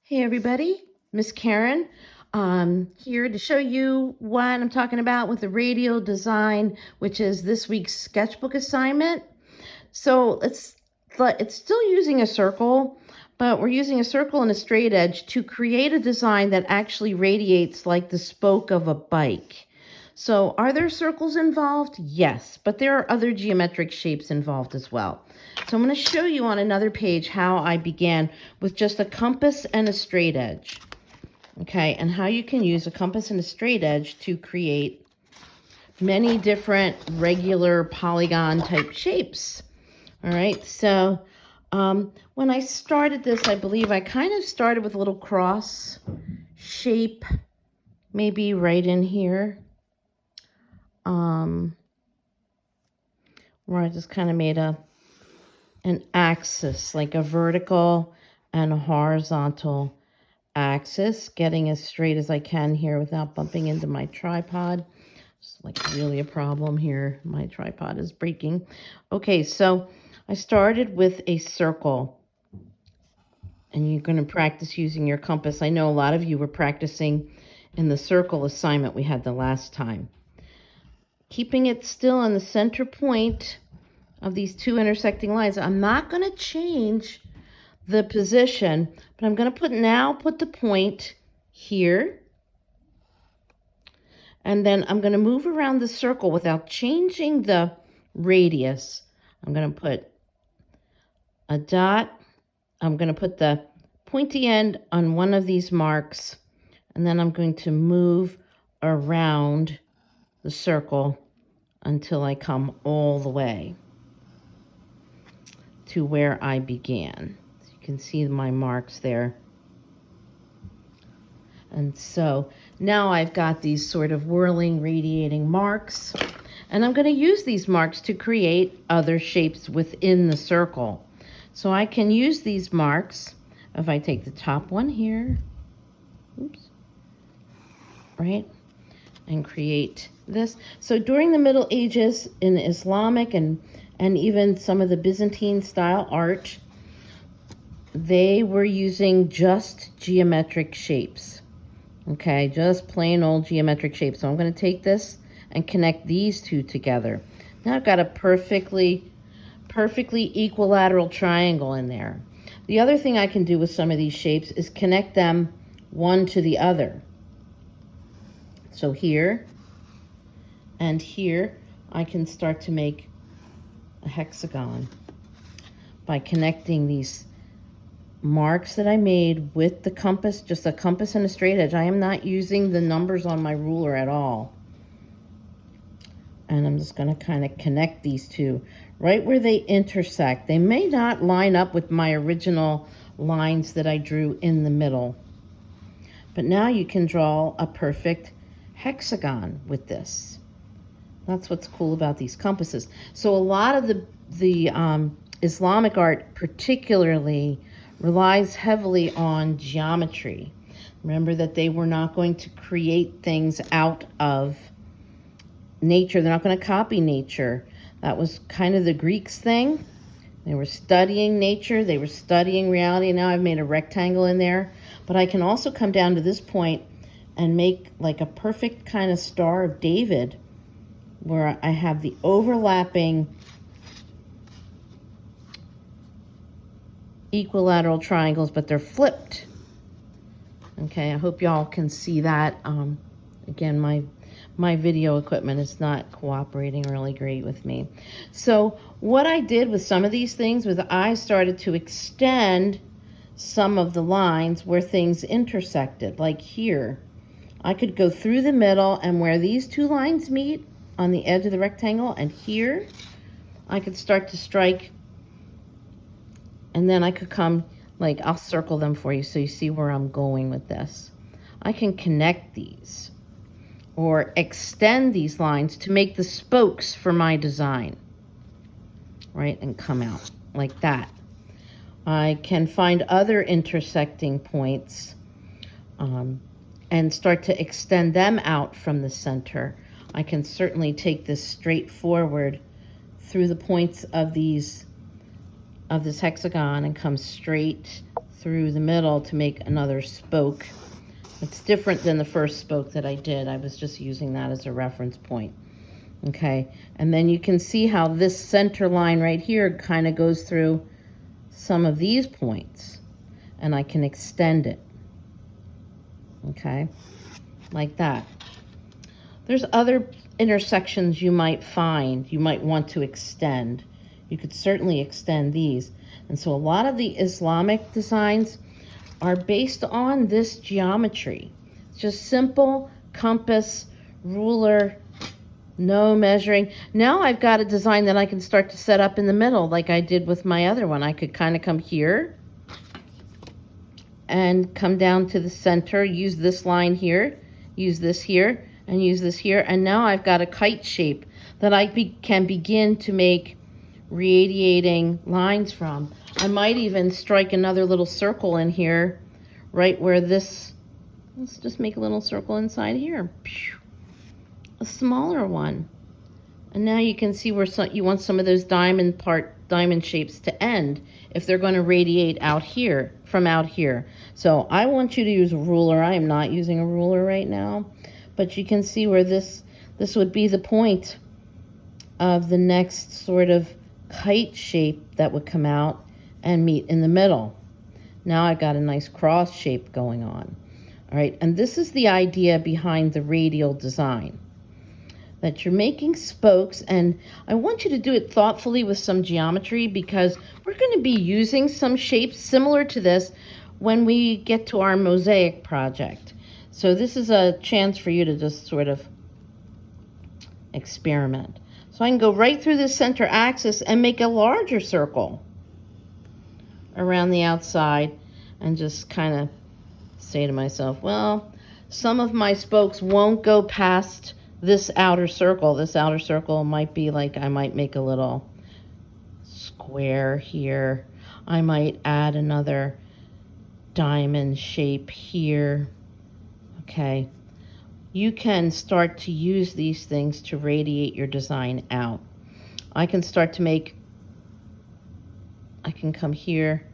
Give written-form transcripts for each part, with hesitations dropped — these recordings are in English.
Hey everybody, Miss Karen, here to show you what I'm talking about with the radial design, which is this week's sketchbook assignment. So it's still using a circle, but we're using a circle and a straight edge to create a design that actually radiates like the spoke of a bike. So are there circles involved? Yes, but there are other geometric shapes involved as well. So I'm going to show you on another page how I began with just a compass and a straight edge. Okay, and how you can use a compass and a straight edge to create many different regular polygon type shapes. All right, so when I started this, I believe I kind of started with a little cross shape, maybe right in here, where I just kind of made an axis, like a vertical and a horizontal axis, getting as straight as I can here without bumping into my tripod. It's like really a problem here. My tripod is breaking. Okay, so I started with a circle, and you're going to practice using your compass. I know a lot of you were practicing in the circle assignment we had the last time. Keeping it still on the center point of these two intersecting lines. I'm not going to change the position, but I'm going to put the point here. And then I'm going to move around the circle without changing the radius. I'm going to put a dot. I'm going to put the pointy end on one of these marks, and then I'm going to move around the circle until I come all the way to where I began. So you can see my marks there. And so now I've got these sort of whirling, radiating marks, and I'm going to use these marks to create other shapes within the circle. So I can use these marks if I take the top one here, oops, right, and create this. So during the Middle Ages in Islamic and even some of the Byzantine style art, they were using just geometric shapes. Okay, just plain old geometric shapes. So I'm going to take this and connect these two together. Now I've got a perfectly equilateral triangle in there. The other thing I can do with some of these shapes is connect them one to the other. So here and here, I can start to make a hexagon by connecting these marks that I made with the compass, just a compass and a straight edge. I am not using the numbers on my ruler at all. And I'm just going to kind of connect these two right where they intersect. They may not line up with my original lines that I drew in the middle, but now you can draw a perfect hexagon with this. That's what's cool about these compasses. So a lot of the Islamic art particularly relies heavily on geometry. Remember that they were not going to create things out of nature. They're not going to copy nature. That was kind of the Greeks' thing. They were studying nature. They were studying reality. Now I've made a rectangle in there. But I can also come down to this point and make like a perfect kind of Star of David where I have the overlapping equilateral triangles, but they're flipped. Okay, I hope y'all can see that. Again, my video equipment is not cooperating really great with me. So what I did with some of these things was I started to extend some of the lines where things intersected, like here. I could go through the middle, and where these two lines meet on the edge of the rectangle, and here, I could start to strike, and then I could come, like, I'll circle them for you so you see where I'm going with this. I can connect these or extend these lines to make the spokes for my design, right, and come out like that. I can find other intersecting points and start to extend them out from the center. I can certainly take this straight forward through the points of this hexagon and come straight through the middle to make another spoke. It's different than the first spoke that I did. I was just using that as a reference point. Okay, and then you can see how this center line right here kind of goes through some of these points, and I can extend it. Okay, like that. There's other intersections you might find, you might want to extend. You could certainly extend these. And so a lot of the Islamic designs are based on this geometry. It's just simple compass, ruler, no measuring. Now I've got a design that I can start to set up in the middle like I did with my other one. I could kind of come here and come down to the center, use this line here, use this here, and use this here. And now I've got a kite shape that I can begin to make radiating lines from. I might even strike another little circle in here, right where this, let's just make a little circle inside here. A smaller one. And now you can see where you want some of those diamond shapes to end if they're going to radiate out here, from out here. So I want you to use a ruler. I am not using a ruler right now, but you can see where this would be the point of the next sort of kite shape that would come out and meet in the middle. Now I've got a nice cross shape going on. All right, and this is the idea behind the radial design, that you're making spokes, and I want you to do it thoughtfully with some geometry, because we're going to be using some shapes similar to this when we get to our mosaic project. So this is a chance for you to just sort of experiment. So I can go right through this center axis and make a larger circle around the outside and just kind of say to myself, well, some of my spokes won't go past this outer circle. This outer circle might be like, I might make a little square here. I might add another diamond shape here. Okay. You can start to use these things to radiate your design out. I can start to make, I can come here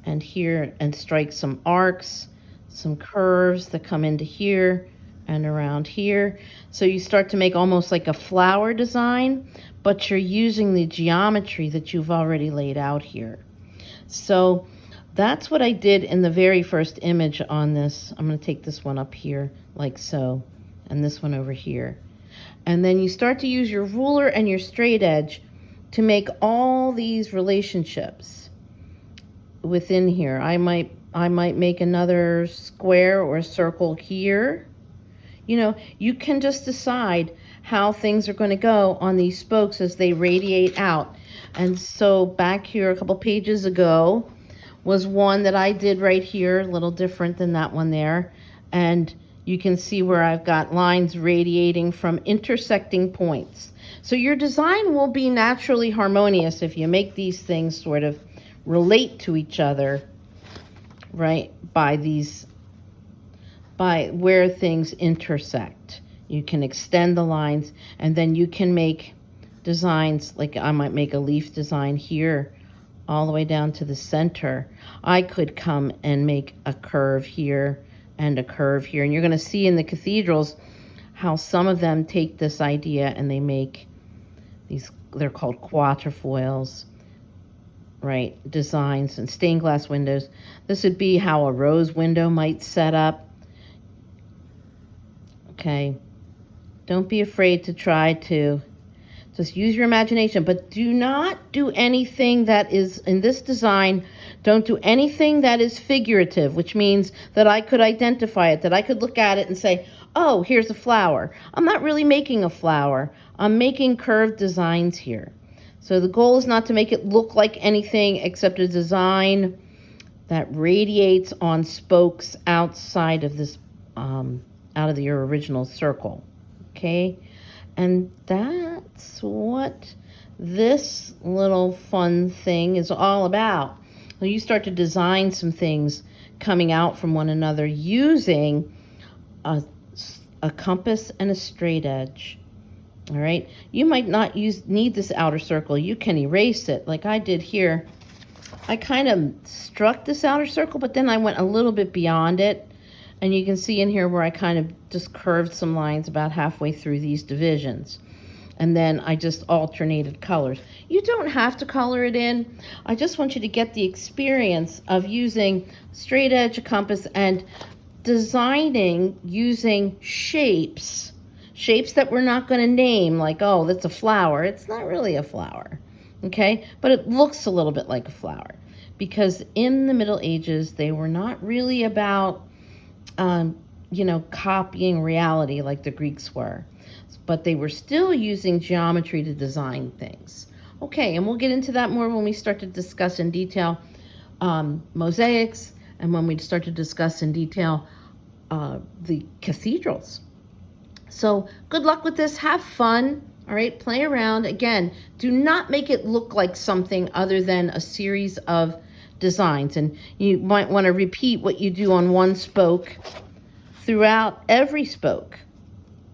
and strike some arcs, some curves that come into here and around here. So you start to make almost like a flower design, but you're using the geometry that you've already laid out here. So that's what I did in the very first image on this. I'm going to take this one up here like so, and this one over here. And then you start to use your ruler and your straight edge to make all these relationships within here. I might make another square or circle here. You know, you can just decide how things are going to go on these spokes as they radiate out. And so back here a couple pages ago was one that I did right here, a little different than that one there. And you can see where I've got lines radiating from intersecting points. So your design will be naturally harmonious if you make these things sort of relate to each other, right, by where things intersect. You can extend the lines, and then you can make designs, like I might make a leaf design here all the way down to the center. I could come and make a curve here and a curve here. And you're going to see in the cathedrals how some of them take this idea and they make these, they're called quatrefoils, right, designs and stained glass windows. This would be how a rose window might set up. Okay, don't be afraid to try to just use your imagination, but do not do anything that is, in this design, don't do anything that is figurative, which means that I could identify it, that I could look at it and say, oh, here's a flower. I'm not really making a flower. I'm making curved designs here. So the goal is not to make it look like anything except a design that radiates on spokes outside of this, out of your original circle. Okay? And that's what this little fun thing is all about. So you start to design some things coming out from one another using a compass and a straight edge. All right. You might not need this outer circle. You can erase it like I did here. I kind of struck this outer circle, but then I went a little bit beyond it. And you can see in here where I kind of just curved some lines about halfway through these divisions. And then I just alternated colors. You don't have to color it in. I just want you to get the experience of using straight edge, a compass, and designing using shapes that we're not going to name, like, oh, that's a flower. It's not really a flower, okay? But it looks a little bit like a flower, because in the Middle Ages, they were not really about, copying reality like the Greeks were, but they were still using geometry to design things. Okay, and we'll get into that more when we start to discuss in detail mosaics, and when we start to discuss in detail the cathedrals. So good luck with this. Have fun. All right, play around. Again, do not make it look like something other than a series of designs. And you might want to repeat what you do on one spoke throughout every spoke,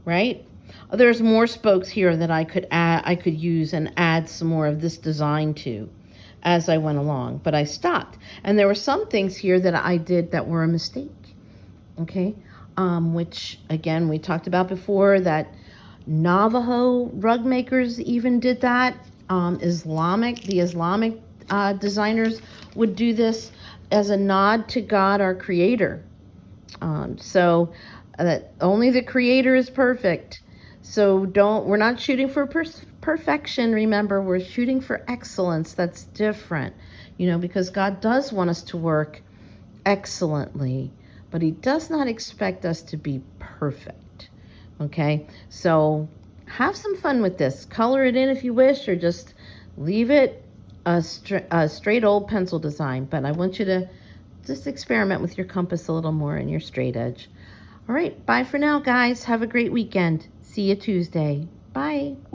right? There's more spokes here that I could use and add some more of this design to as I went along, but I stopped. And there were some things here that I did that were a mistake, okay? Which, again, we talked about before, that Navajo rug makers even did that. The Islamic designers would do this as a nod to God, our creator. So that only the creator is perfect. So we're not shooting for perfection. Remember, we're shooting for excellence. That's different, because God does want us to work excellently, but he does not expect us to be perfect. Okay, so have some fun with this. Color it in if you wish, or just leave it a straight old pencil design. But I want you to just experiment with your compass a little more and your straight edge. All right, bye for now, guys. Have a great weekend. See you Tuesday. Bye.